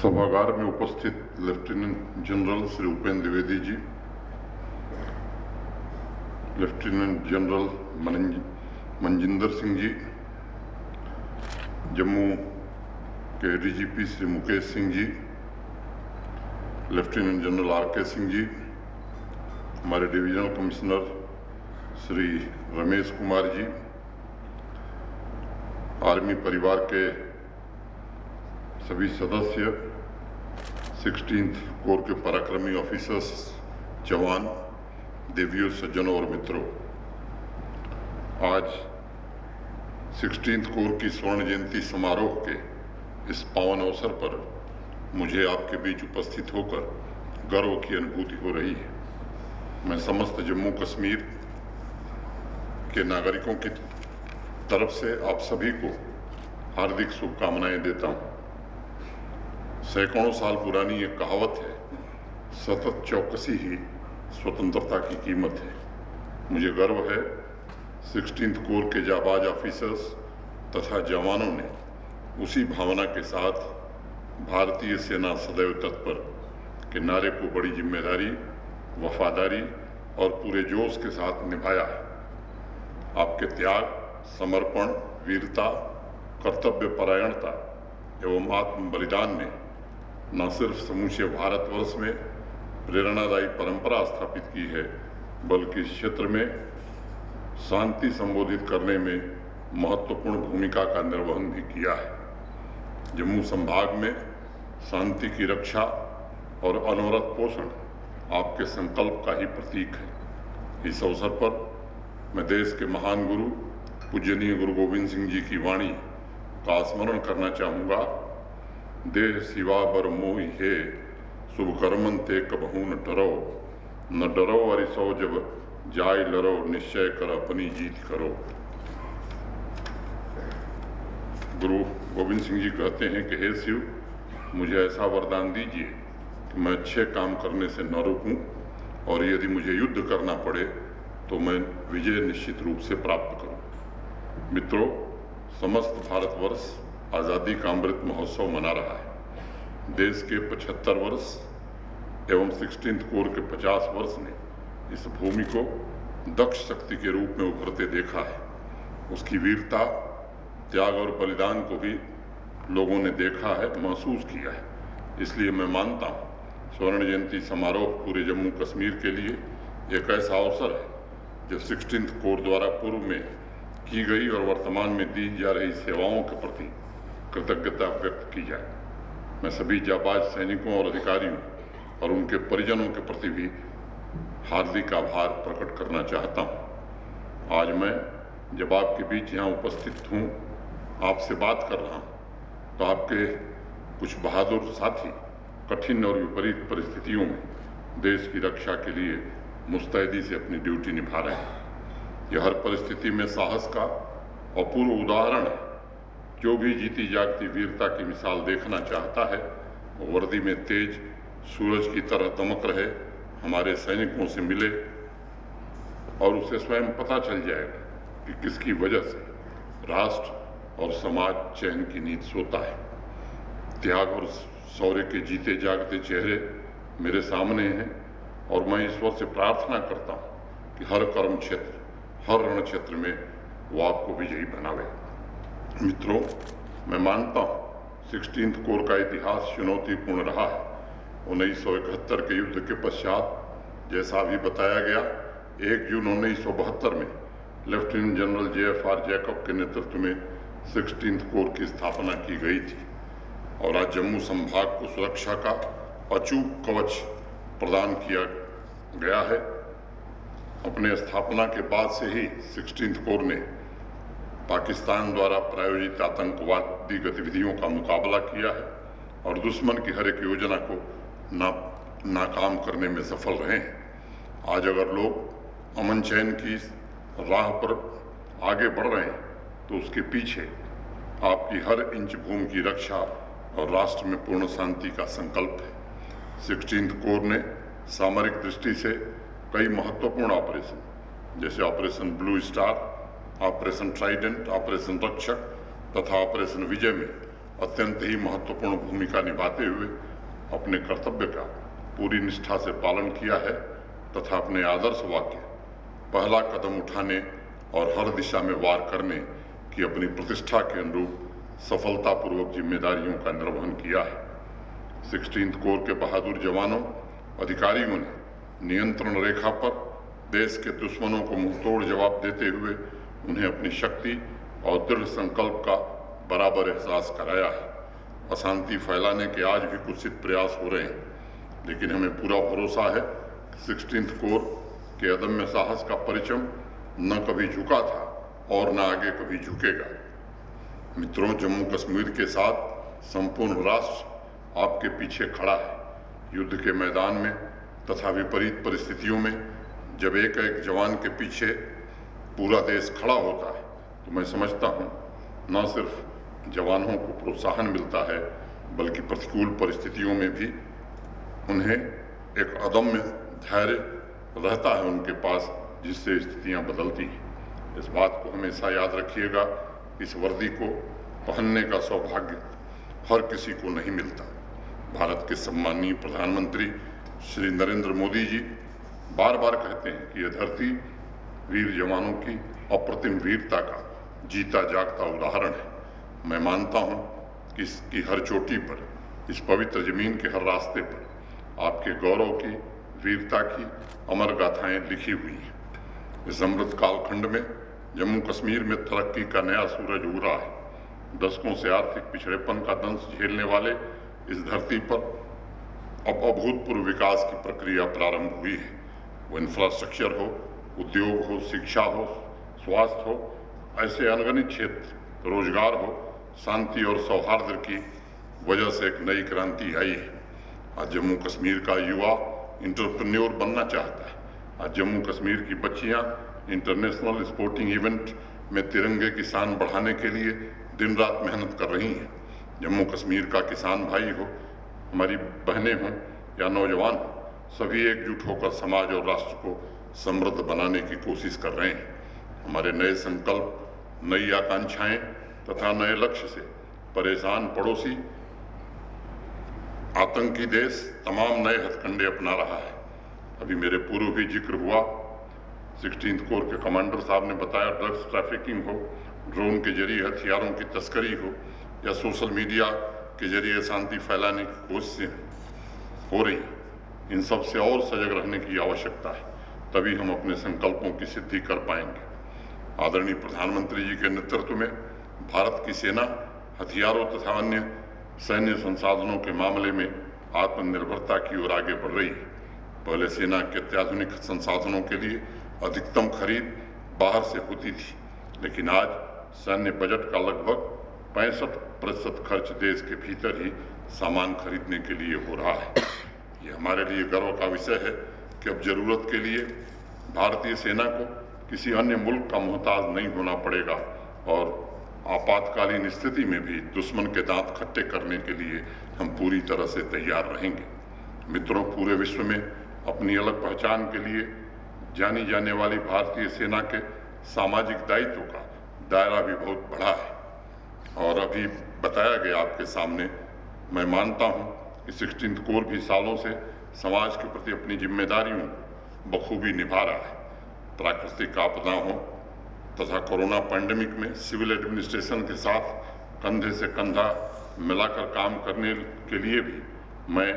सभागार में उपस्थित lieutenant general Shri Upendra Dwivedi ji, lieutenant general Manjinder Singh ji, Jammu के DGP Shri Mukesh Singh ji, lieutenant general R K. Singh ji, हमारे divisional commissioner Shri Ramesh Kumar ji, army परिवार के सभी सदस्य, 16th कोर के पराक्रमी ऑफिसर्स, जवान, देवियों, सज्जनों और मित्रों, आज 16th कोर की स्वर्ण जयंती समारोह के इस पावन अवसर पर मुझे आपके बीच उपस्थित होकर गर्व की अनुभूति हो रही है। मैं समस्त जम्मू कश्मीर के नागरिकों की तरफ से आप सभी को हार्दिक शुभकामनाएं देता हूं। सैकड़ों साल पुरानी एक कहावत है, सतत चौकसी ही स्वतंत्रता की कीमत है। मुझे गर्व है 16th कोर के जाबाज ऑफिसर्स तथा जवानों ने उसी भावना के साथ भारतीय सेना सदैव तत्पर के नारे को बड़ी जिम्मेदारी, वफादारी और पूरे जोश के साथ निभाया है। आपके त्याग, समर्पण, वीरता, कर्तव्य परायणता एवं आत्म बलिदान ने न सिर्फ समूचे भारतवर्ष में प्रेरणादायी परंपरा स्थापित की है, बल्कि इस क्षेत्र में शांति संबोधित करने में महत्वपूर्ण भूमिका का निर्वहन भी किया है। जम्मू संभाग में शांति की रक्षा और अनवरत पोषण आपके संकल्प का ही प्रतीक है। इस अवसर पर मैं देश के महान गुरु पूजनीय गुरु गोविंद सिंह जी की वाणी का स्मरण करना चाहूँगा। देह सिवा बर मोहि है, शुभ कर्मन ते कबहू न डरो अरिसो जब जाय लरो, निश्चय कर अपनी जीत करो। गुरु गोविंद सिंह जी कहते हैं कि हे शिव, मुझे ऐसा वरदान दीजिए कि मैं अच्छे काम करने से न रुकूं और यदि मुझे युद्ध करना पड़े तो मैं विजय निश्चित रूप से प्राप्त करूं। मित्रों, समस्त भारतवर्ष आज़ादी का अमृत महोत्सव मना रहा है। देश के 75 वर्ष एवं 16th कोर के 50 वर्ष ने इस भूमि को दक्ष शक्ति के रूप में उभरते देखा है। उसकी वीरता, त्याग और बलिदान को भी लोगों ने देखा है, महसूस किया है। इसलिए मैं मानता हूँ स्वर्ण जयंती समारोह पूरे जम्मू कश्मीर के लिए एक ऐसा अवसर है जब 16th कोर द्वारा पूर्व में की गई और वर्तमान में दी जा रही सेवाओं के प्रति कृतज्ञता व्यक्त की जाए। मैं सभी जाबाज सैनिकों और अधिकारियों और उनके परिजनों के प्रति भी हार्दिक आभार प्रकट करना चाहता हूँ। आज मैं जब आपके बीच यहाँ उपस्थित हूँ, आपसे बात कर रहा हूँ, तो आपके कुछ बहादुर साथी कठिन और विपरीत परिस्थितियों में देश की रक्षा के लिए मुस्तैदी से अपनी ड्यूटी निभा रहे हैं। यह हर परिस्थिति में साहस का अपूर्व उदाहरण है। जो भी जीती जागती वीरता की मिसाल देखना चाहता है, वो वर्दी में तेज सूरज की तरह दमक रहे हमारे सैनिकों से मिले और उसे स्वयं पता चल जाएगा कि किसकी वजह से राष्ट्र और समाज चैन की नींद सोता है। त्याग और शौर्य के जीते जागते चेहरे मेरे सामने हैं और मैं ईश्वर से प्रार्थना करता हूँ कि हर कर्म क्षेत्र, हर रण क्षेत्र में वो आपको विजयी बनावे। मित्रों, मैं मानता हूँ 16th कोर का इतिहास चुनौतीपूर्ण रहा है। 1971 के युद्ध के पश्चात जैसा अभी बताया गया, 1 जून 1972 में लेफ्टिनेंट जनरल J.F.R. जैकब के नेतृत्व में 16th कोर की स्थापना की गई थी और आज जम्मू संभाग को सुरक्षा का अचूक कवच प्रदान किया गया है। अपने स्थापना के बाद से ही 16th कोर ने पाकिस्तान द्वारा प्रायोजित आतंकवादी गतिविधियों का मुकाबला किया है और दुश्मन की हर एक योजना को नाकाम करने में सफल रहे हैं। आज अगर लोग अमन चैन की राह पर आगे बढ़ रहे हैं तो उसके पीछे आपकी हर इंच भूमि की रक्षा और राष्ट्र में पूर्ण शांति का संकल्प है। 16th कोर ने सामरिक दृष्टि से कई महत्वपूर्ण ऑपरेशन जैसे operation blue star, operation Trident, operation रक्षक तथा ऑपरेशन विजय में अत्यंत ही महत्वपूर्ण भूमिका निभाते हुए अपने कर्तव्य का पूरी निष्ठा से पालन किया है तथा अपने आदर्श वाक्य पहला कदम उठाने और हर दिशा में वार करने की अपनी प्रतिष्ठा के अनुरूप सफलतापूर्वक जिम्मेदारियों का निर्वहन किया है। 16th कोर के बहादुर जवानों अधिकारियों ने नियंत्रण रेखा पर देश के दुश्मनों को मुंहतोड़ जवाब देते हुए उन्हें अपनी शक्ति और दृढ़ संकल्प का बराबर एहसास कराया है। अशांति फैलाने के आज भी कुत्सित प्रयास हो रहे हैं, लेकिन हमें पूरा भरोसा है कि 16th कोर के अदम्य साहस का परिचम न कभी झुका था और न आगे कभी झुकेगा। मित्रों, जम्मू कश्मीर के साथ संपूर्ण राष्ट्र आपके पीछे खड़ा है। युद्ध के मैदान में तथा विपरीत परिस्थितियों में जब एक एक जवान के पीछे पूरा देश खड़ा होता है तो मैं समझता हूँ न सिर्फ जवानों को प्रोत्साहन मिलता है बल्कि प्रतिकूल परिस्थितियों में भी उन्हें एक अदम्य धैर्य रहता है उनके पास, जिससे स्थितियां बदलती हैं। इस बात को हमेशा याद रखिएगा, इस वर्दी को पहनने का सौभाग्य हर किसी को नहीं मिलता। भारत के सम्माननीय प्रधानमंत्री श्री नरेंद्र मोदी जी बार बार कहते हैं कि यह धरती वीर जवानों की अप्रतिम वीरता का जीता जागता उदाहरण है। मैं मानता हूं कि इसकी हर चोटी पर, इस पवित्र जमीन के हर रास्ते पर आपके गौरव की, वीरता की अमर गाथाएं लिखी हुई हैं। इस अमृत कालखंड में जम्मू कश्मीर में तरक्की का नया सूरज उग रहा है। दशकों से आर्थिक पिछड़ेपन का दंश झेलने वाले इस धरती पर अब अभूतपूर्व विकास की प्रक्रिया प्रारंभ हुई है। वो इंफ्रास्ट्रक्चर हो, उद्योग हो, शिक्षा हो, स्वास्थ्य हो, ऐसे अनगिनत क्षेत्र, रोजगार हो, शांति और सौहार्द की वजह से एक नई क्रांति आई है। आज जम्मू कश्मीर का युवा इंटरप्रेन्योर बनना चाहता है। आज जम्मू कश्मीर की बच्चियां इंटरनेशनल स्पोर्टिंग इवेंट में तिरंगे की शान बढ़ाने के लिए दिन रात मेहनत कर रही हैं। जम्मू कश्मीर का किसान भाई हो, हमारी बहनें हों या नौजवान हो, सभी एकजुट होकर समाज और राष्ट्र को समृद्ध बनाने की कोशिश कर रहे हैं। हमारे नए संकल्प, नई आकांक्षाएं तथा नए लक्ष्य से परेशान पड़ोसी आतंकी देश तमाम नए हथकंडे अपना रहा है। अभी मेरे पूर्व भी जिक्र हुआ, 16th कोर के कमांडर साहब ने बताया, ड्रग्स ट्रैफिकिंग हो, ड्रोन के जरिए हथियारों की तस्करी हो या सोशल मीडिया के जरिए शांति फैलाने की कोशिशें हो रही, इन सब से और सजग रहने की आवश्यकता है, तभी हम अपने संकल्पों की सिद्धि कर पाएंगे। आदरणीय प्रधानमंत्री जी के नेतृत्व में भारत की सेना हथियारों तथा अन्य सैन्य संसाधनों के मामले में आत्मनिर्भरता की ओर आगे बढ़ रही है। पहले सेना के अत्याधुनिक संसाधनों के लिए अधिकतम खरीद बाहर से होती थी, लेकिन आज सैन्य बजट का लगभग 65% खर्च देश के भीतर ही सामान खरीदने के लिए हो रहा है। ये हमारे लिए गर्व का विषय है कि अब जरूरत के लिए भारतीय सेना को किसी अन्य मुल्क का मोहताज नहीं होना पड़ेगा और आपातकालीन स्थिति में भी दुश्मन के दांत खट्टे करने के लिए हम पूरी तरह से तैयार रहेंगे। मित्रों, पूरे विश्व में अपनी अलग पहचान के लिए जानी जाने वाली भारतीय सेना के सामाजिक दायित्व का दायरा भी बहुत बड़ा है और अभी बताया गया आपके सामने। मैं मानता हूं कि 16th कोर भी सालों से समाज के प्रति अपनी जिम्मेदारियों बखूबी निभा रहा है। प्राकृतिक आपदाओं हो तथा कोरोना पैंडेमिक में सिविल एडमिनिस्ट्रेशन के साथ कंधे से कंधा मिलाकर काम करने के लिए भी मैं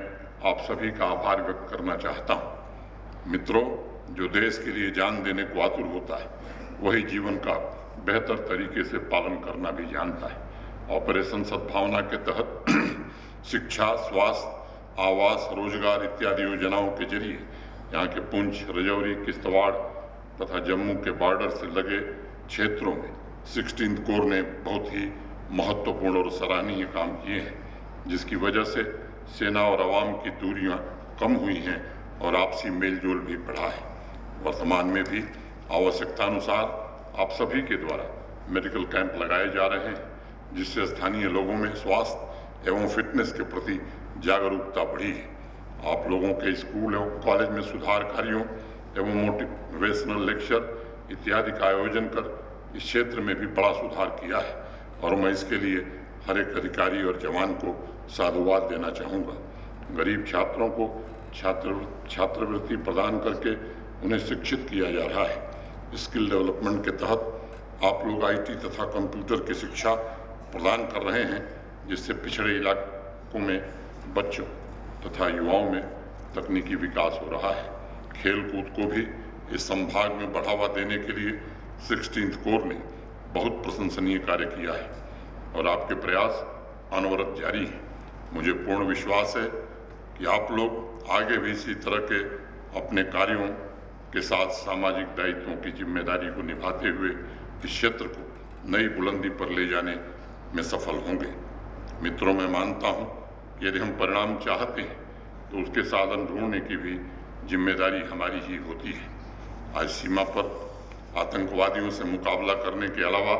आप सभी का आभार व्यक्त करना चाहता हूं। मित्रों, जो देश के लिए जान देने को आतुर होता है वही जीवन का बेहतर तरीके से पालन करना भी जानता है। ऑपरेशन सद्भावना के तहत शिक्षा, स्वास्थ्य, आवास, रोजगार इत्यादि योजनाओं के जरिए यहाँ के पुंछ, रजौरी, किश्तवाड़ तथा जम्मू के बॉर्डर से लगे क्षेत्रों में 16th कोर ने बहुत ही महत्वपूर्ण और सराहनीय काम किए हैं, जिसकी वजह से सेना और आवाम की दूरियां कम हुई हैं और आपसी मेलजोल भी बढ़ा है। वर्तमान में भी आवश्यकतानुसार आप सभी के द्वारा मेडिकल कैंप लगाए जा रहे हैं, जिससे स्थानीय लोगों में स्वास्थ्य एवं फिटनेस के प्रति जागरूकता बढ़ी है। आप लोगों के स्कूल एवं कॉलेज में सुधार कार्यों एवं मोटिवेशनल लेक्चर इत्यादि का आयोजन कर इस क्षेत्र में भी बड़ा सुधार किया है और मैं इसके लिए हर एक अधिकारी और जवान को साधुवाद देना चाहूँगा। गरीब छात्रों को छात्रवृत्ति प्रदान करके उन्हें शिक्षित किया जा रहा है। स्किल डेवलपमेंट के तहत आप लोग IT तथा कंप्यूटर की शिक्षा प्रदान कर रहे हैं, जिससे पिछड़े इलाकों में बच्चों तथा युवाओं में तकनीकी विकास हो रहा है। खेल कूद को भी इस संभाग में बढ़ावा देने के लिए 16th कोर ने बहुत प्रशंसनीय कार्य किया है और आपके प्रयास अनवरत जारी हैं। मुझे पूर्ण विश्वास है कि आप लोग आगे भी इसी तरह के अपने कार्यों के साथ सामाजिक दायित्वों की जिम्मेदारी को निभाते हुए इस क्षेत्र को नई बुलंदी पर ले जाने में सफल होंगे। मित्रों, मैं मानता हूं कि यदि हम परिणाम चाहते हैं तो उसके साधन ढूंढने की भी जिम्मेदारी हमारी ही होती है। आज सीमा पर आतंकवादियों से मुकाबला करने के अलावा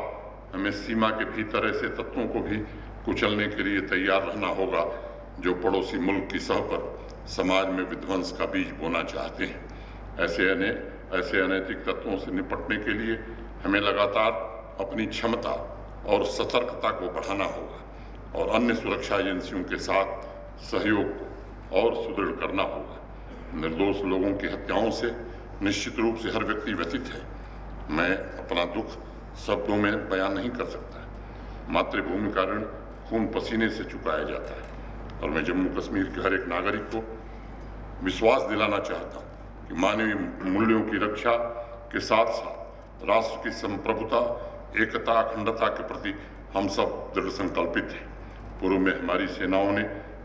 हमें सीमा के भीतर ऐसे तत्वों को भी कुचलने के लिए तैयार रहना होगा जो पड़ोसी मुल्क की सतह पर समाज में विध्वंस का बीज बोना चाहते हैं। ऐसे अनैतिक तत्वों से निपटने के लिए हमें लगातार अपनी क्षमता और सतर्कता को बढ़ाना होगा और अन्य सुरक्षा एजेंसियों के साथ सहयोग को और सुदृढ़ करना होगा। निर्दोष लोगों की हत्याओं से निश्चित रूप से हर व्यक्ति व्यथित है। मैं अपना दुख शब्दों में बयान नहीं कर सकता। मातृभूमि का ऋण खून पसीने से चुकाया जाता है और मैं जम्मू कश्मीर के हर एक नागरिक को विश्वास दिलाना चाहता हूँ कि मानवीय मूल्यों की रक्षा के साथ साथ राष्ट्र की संप्रभुता, एकता, अखंडता के प्रति हम सब दृढ़ संकल्पित हैं। पूर्व में हमारी सेनाओं ने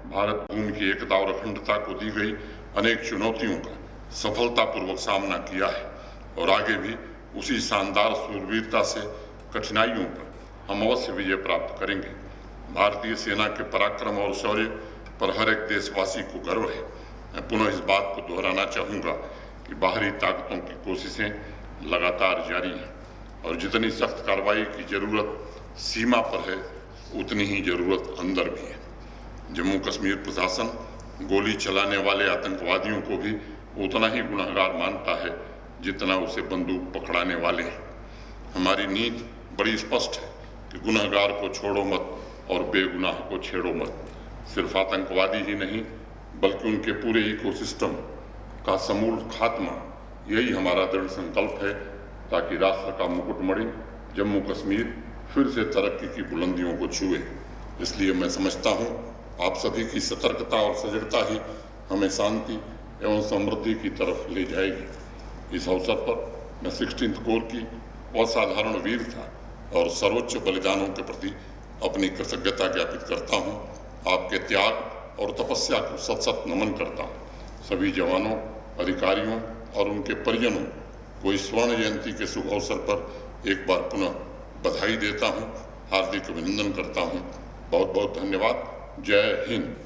भारत भूमि की एकता और अखंडता को दी गई अनेक चुनौतियों का सफलतापूर्वक सामना किया है और आगे भी उसी शानदार शूरवीरता से कठिनाइयों पर हम अवश्य विजय प्राप्त करेंगे। भारतीय सेना के पराक्रम और शौर्य पर हर एक देशवासी को गर्व है। मैं पुनः इस बात को दोहराना चाहूँगा कि बाहरी ताकतों की कोशिशें लगातार जारी हैं और जितनी सख्त कार्रवाई की जरूरत सीमा पर है, उतनी ही जरूरत अंदर भी है। जम्मू कश्मीर प्रशासन गोली चलाने वाले आतंकवादियों को भी उतना ही गुनहगार मानता है जितना उसे बंदूक पकड़ाने वाले हैं। हमारी नीति बड़ी स्पष्ट है कि गुनहगार को छोड़ो मत और बेगुनाह को छेड़ो मत। सिर्फ आतंकवादी ही नहीं बल्कि उनके पूरे इकोसिस्टम का समूल खात्मा, यही हमारा दृढ़ संकल्प है ताकि राष्ट्र का मुकुटमणि जम्मू कश्मीर फिर से तरक्की की बुलंदियों को छुए। इसलिए मैं समझता हूँ आप सभी की सतर्कता और सजगता ही हमें शांति एवं समृद्धि की तरफ ले जाएगी। इस अवसर पर मैं 16th कोर की असाधारण वीरता और सर्वोच्च बलिदानों के प्रति अपनी कृतज्ञता ज्ञापित करता हूँ। आपके त्याग और तपस्या को सत सत नमन करता हूँ। सभी जवानों, अधिकारियों और उनके परिजनों को इस स्वर्ण जयंती के शुभ अवसर पर एक बार पुनः बधाई देता हूँ, हार्दिक अभिनंदन करता हूँ। बहुत बहुत धन्यवाद। जय हिंद।